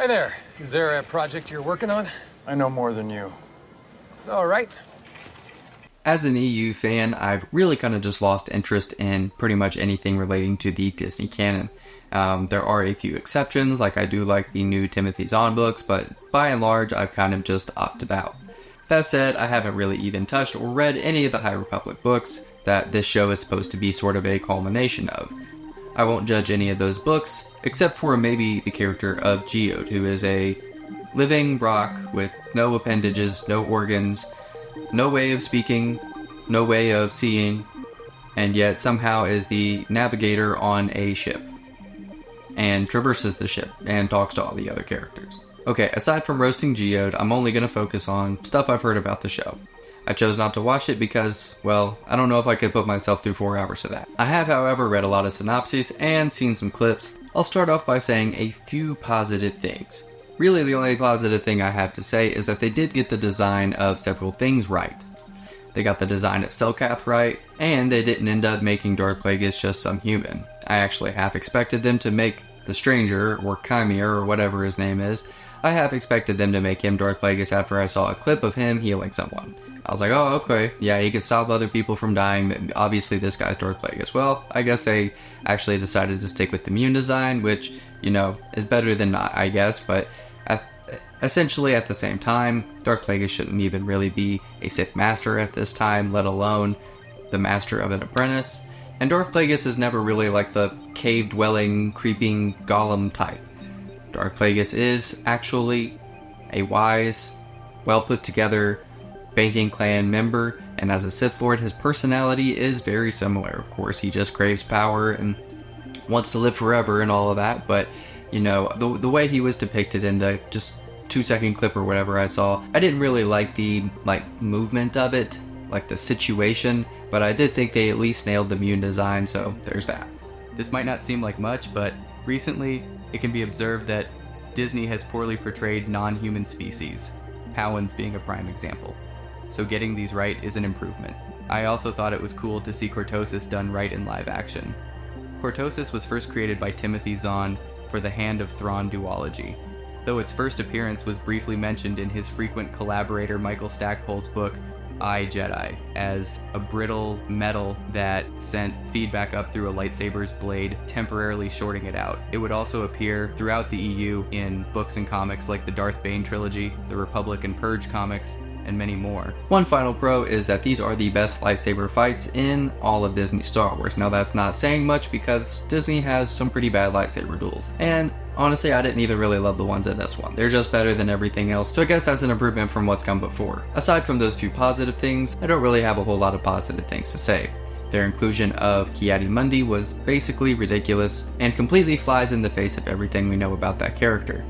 Hi there. Is there a project you're working on? I know more than you. All right. As an EU fan, I've really kind of just lost interest in pretty much anything relating to the Disney canon. There are a few exceptions, like I do like the new Timothy Zahn books, but by and large, I've kind of just opted out. That said, I haven't really even touched or read any of the High Republic books that this show is supposed to be sort of a culmination of. I won't judge any of those books, except for maybe the character of Geode, who is a living rock with no appendages, no organs, no way of speaking, no way of seeing, and yet somehow is the navigator on a ship, and traverses the ship, and talks to all the other characters. Okay, aside from roasting Geode, I'm only going to focus on stuff I've heard about the show. I chose not to watch it because, well, I don't know if I could put myself through 4 hours of that. I have, however, read a lot of synopses and seen some clips. I'll start off by saying a few positive things. Really, the only positive thing I have to say is that they did get the design of several things right. They got the design of Selkath right, and they didn't end up making Darth Plagueis just some human. I actually half expected them to make the Stranger, or Chimere, or whatever his name is. I half expected them to make him Darth Plagueis after I saw a clip of him healing someone. I was like, oh, okay, yeah, he could stop other people from dying, obviously this guy's Darth Plagueis. Well, I guess they actually decided to stick with the Mune design, which, you know, is better than not, I guess, but essentially at the same time, Darth Plagueis shouldn't even really be a Sith Master at this time, let alone the Master of an Apprentice. And Darth Plagueis is never really like the cave-dwelling, creeping Golem type. Darth Plagueis is actually a wise, well-put-together banking clan member, and as a Sith Lord, his personality is very similar. Of course, he just craves power and wants to live forever and all of that, but, you know, the way he was depicted in the just 2-second clip or whatever I saw, I didn't really like the, movement of it, like the situation, but I did think they at least nailed the Mune design, so there's that. This might not seem like much, but recently, it can be observed that Disney has poorly portrayed non-human species, Powans being a prime example. So getting these right is an improvement. I also thought it was cool to see Cortosis done right in live action. Cortosis was first created by Timothy Zahn for the Hand of Thrawn duology, though its first appearance was briefly mentioned in his frequent collaborator Michael Stackpole's book, I, Jedi, as a brittle metal that sent feedback up through a lightsaber's blade, temporarily shorting it out. It would also appear throughout the EU in books and comics like the Darth Bane trilogy, the Republic and Purge comics, and many more. One final pro is that these are the best lightsaber fights in all of Disney Star Wars. Now that's not saying much because Disney has some pretty bad lightsaber duels. And honestly, I didn't even really love the ones in this one. They're just better than everything else, so I guess that's an improvement from what's come before. Aside from those few positive things, I don't really have a whole lot of positive things to say. Their inclusion of Ki-Adi-Mundi was basically ridiculous and completely flies in the face of everything we know about that character.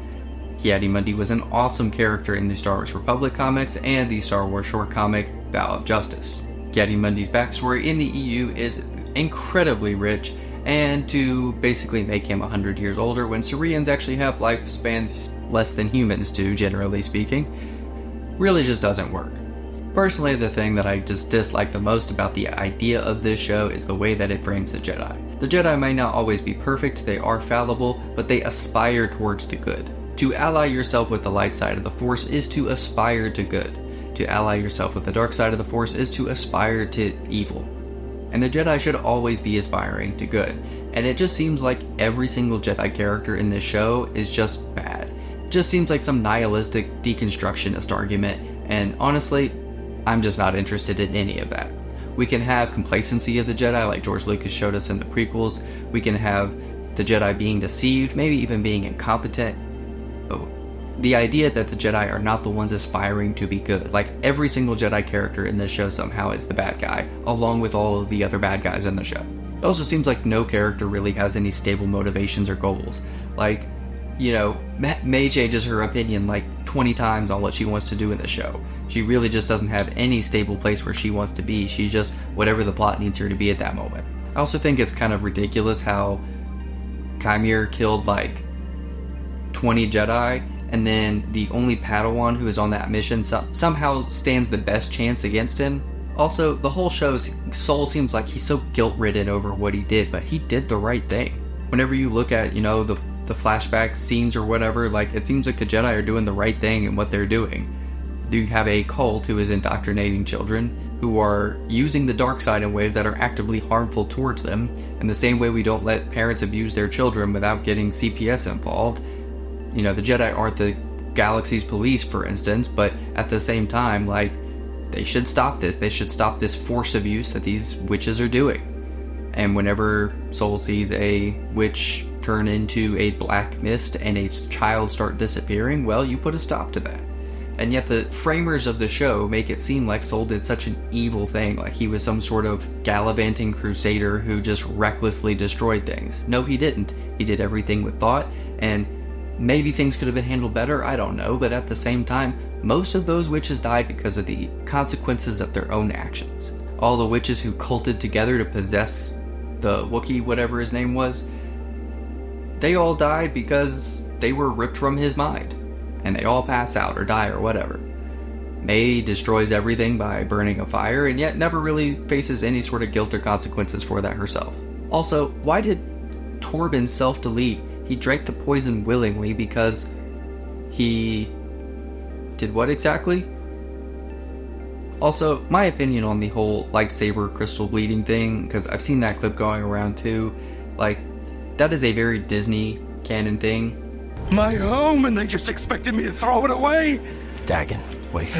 Ki-Adi-Mundi was an awesome character in the Star Wars Republic comics and the Star Wars short comic Vow of Justice. Ki-Adi-Mundi's backstory in the EU is incredibly rich, and to basically make him 100 years older when Saurians actually have lifespans less than humans do, generally speaking, really just doesn't work. Personally, the thing that I just dislike the most about the idea of this show is the way that it frames the Jedi. The Jedi may not always be perfect, they are fallible, but they aspire towards the good. To ally yourself with the light side of the Force is to aspire to good. To ally yourself with the dark side of the Force is to aspire to evil. And the Jedi should always be aspiring to good. And it just seems like every single Jedi character in this show is just bad. It just seems like some nihilistic deconstructionist argument, and honestly, I'm just not interested in any of that. We can have complacency of the Jedi like George Lucas showed us in the prequels. We can have the Jedi being deceived, maybe even being incompetent. But the idea that the Jedi are not the ones aspiring to be good, like every single Jedi character in this show somehow is the bad guy, along with all of the other bad guys in the show. It also seems like no character really has any stable motivations or goals. Like, you know, May changes her opinion like 20 times on what she wants to do in the show. She really just doesn't have any stable place where she wants to be. She's just whatever the plot needs her to be at that moment. I also think it's kind of ridiculous how Chimere killed like 20 Jedi, and then the only Padawan who is on that mission somehow stands the best chance against him. Also, the whole show's soul seems like he's so guilt-ridden over what he did, but he did the right thing. Whenever you look at, you know, the the flashback scenes or whatever, like, it seems like the Jedi are doing the right thing in what they're doing. You have a cult who is indoctrinating children who are using the dark side in ways that are actively harmful towards them, in the same way we don't let parents abuse their children without getting CPS involved. You know, the Jedi aren't the galaxy's police, for instance, but at the same time, like, they should stop this. They should stop this force abuse that these witches are doing. And whenever Sol sees a witch turn into a black mist and a child start disappearing, well, you put a stop to that. And yet the framers of the show make it seem like Sol did such an evil thing, like he was some sort of gallivanting crusader who just recklessly destroyed things. No, he didn't. He did everything with thought, and maybe things could have been handled better, I don't know, but at the same time, most of those witches died because of the consequences of their own actions. All the witches who culted together to possess the Wookiee, whatever his name was, they all died because they were ripped from his mind. And they all pass out or die or whatever. May destroys everything by burning a fire, and yet never really faces any sort of guilt or consequences for that herself. Also, why did Torben self-delete? He drank the poison willingly because he did what exactly? Also, my opinion on the whole lightsaber crystal bleeding thing, because I've seen that clip going around too, like, that is a very Disney canon thing. My home, and they just expected me to throw it away? Dagon, wait.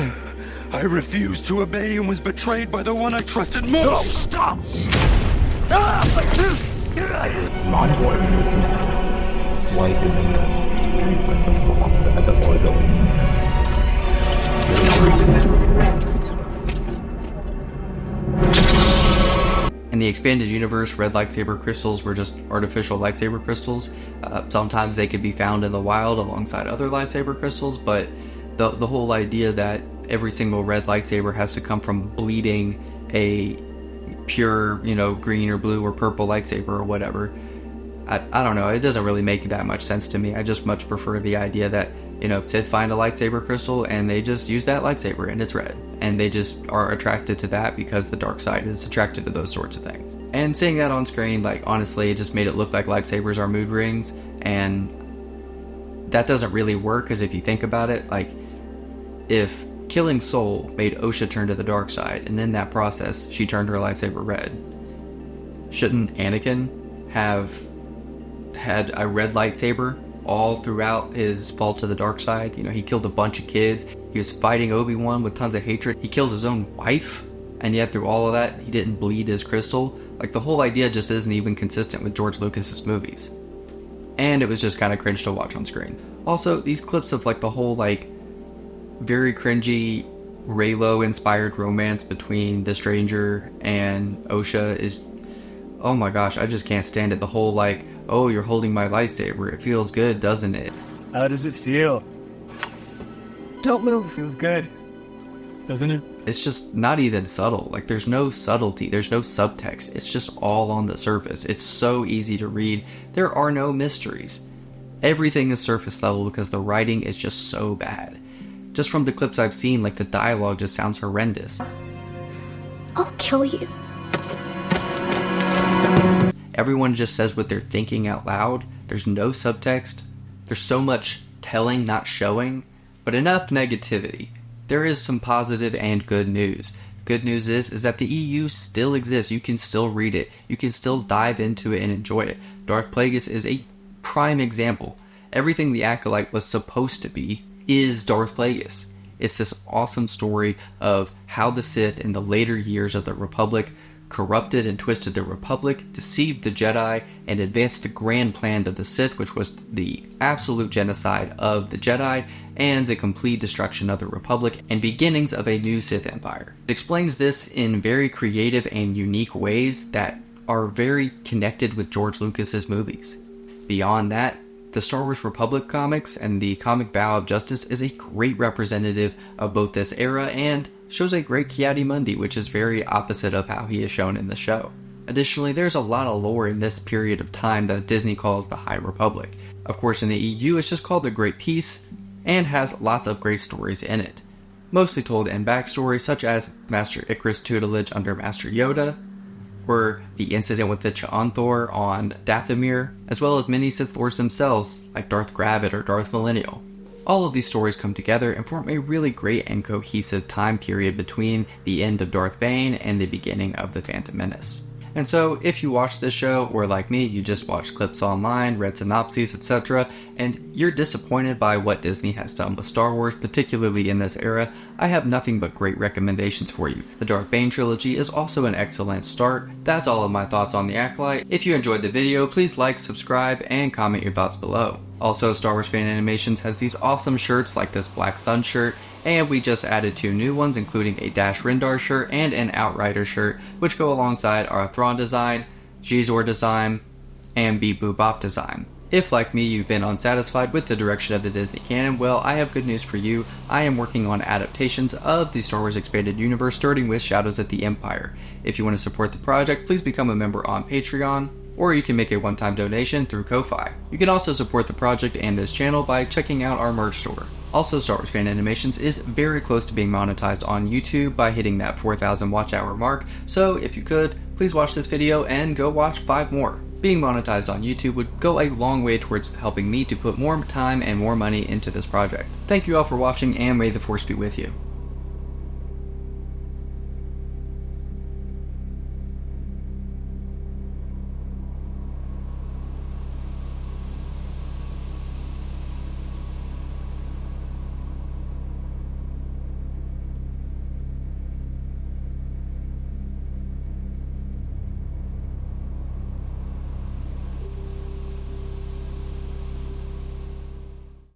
I refused to obey and was betrayed by the one I trusted most. No, stop! My boy. White Dominion's at the oil. In the expanded universe, red lightsaber crystals were just artificial lightsaber crystals. Sometimes they could be found in the wild alongside other lightsaber crystals, but the whole idea that every single red lightsaber has to come from bleeding a pure, green or blue or purple lightsaber or whatever, I don't know, it doesn't really make that much sense to me. I just much prefer the idea that, Sith find a lightsaber crystal and they just use that lightsaber and it's red. And they just are attracted to that because the dark side is attracted to those sorts of things. And seeing that on screen, like, honestly, it just made it look like lightsabers are mood rings, and that doesn't really work, because if you think about it, like, if killing Sol made Osha turn to the dark side, and in that process, she turned her lightsaber red, shouldn't Anakin have had a red lightsaber all throughout his fall to the dark side? He killed a bunch of kids. He was fighting Obi-Wan with tons of hatred. He killed his own wife, and yet through all of that, he didn't bleed his crystal. Like, the whole idea just isn't even consistent with George Lucas's movies. And it was just kind of cringe to watch on screen. Also, these clips of, like, the whole, like, very cringy Reylo-inspired romance between the Stranger and Osha is... oh my gosh, I just can't stand it. The whole, like, oh, you're holding my lightsaber. It feels good, doesn't it? How does it feel? Don't move. Feels good, doesn't it? It's just not even subtle. Like, there's no subtlety. There's no subtext. It's just all on the surface. It's so easy to read. There are no mysteries. Everything is surface level because the writing is just so bad. Just from the clips I've seen, like, the dialogue just sounds horrendous. I'll kill you. Everyone just says what they're thinking out loud. There's no subtext. There's so much telling, not showing. But enough negativity. There is some positive and good news. Good news is that the EU still exists. You can still read it. You can still dive into it and enjoy it. Darth Plagueis is a prime example. Everything the Acolyte was supposed to be is Darth Plagueis. It's this awesome story of how the Sith in the later years of the Republic corrupted and twisted the Republic, deceived the Jedi, and advanced the grand plan of the Sith, which was the absolute genocide of the Jedi and the complete destruction of the Republic and beginnings of a new Sith Empire. It explains this in very creative and unique ways that are very connected with George Lucas's movies. Beyond that, the Star Wars Republic comics and the comic Bow of Justice is a great representative of both this era and shows a great Ki-Adi-Mundi, which is very opposite of how he is shown in the show. Additionally, there's a lot of lore in this period of time that Disney calls the High Republic. Of course, in the EU, it's just called the Great Peace, and has lots of great stories in it. Mostly told in backstory, such as Master Icarus' tutelage under Master Yoda, were the incident with the Cha'anthor on Dathomir, as well as many Sith Lords themselves, like Darth Gravid or Darth Millennial. All of these stories come together and form a really great and cohesive time period between the end of Darth Bane and the beginning of the Phantom Menace. And so, if you watch this show, or like me, you just watch clips online, read synopses, etc., and you're disappointed by what Disney has done with Star Wars, particularly in this era, I have nothing but great recommendations for you. The Darth Bane trilogy is also an excellent start. That's all of my thoughts on the Acolyte. If you enjoyed the video, please like, subscribe, and comment your thoughts below. Also, Star Wars Fan Animations has these awesome shirts like this Black Sun shirt, and we just added 2 new ones, including a Dash Rendar shirt and an Outrider shirt, which go alongside our Thrawn design, Xizor design, and Beep Boop Bop design. If, like me, you've been unsatisfied with the direction of the Disney canon, well, I have good news for you. I am working on adaptations of the Star Wars Expanded Universe, starting with Shadows of the Empire. If you want to support the project, please become a member on Patreon, or you can make a one-time donation through Ko-Fi. You can also support the project and this channel by checking out our merch store. Also, Star Wars Fan Animations is very close to being monetized on YouTube by hitting that 4,000 watch hour mark, so if you could, please watch this video and go watch 5 more. Being monetized on YouTube would go a long way towards helping me to put more time and more money into this project. Thank you all for watching, and may the Force be with you.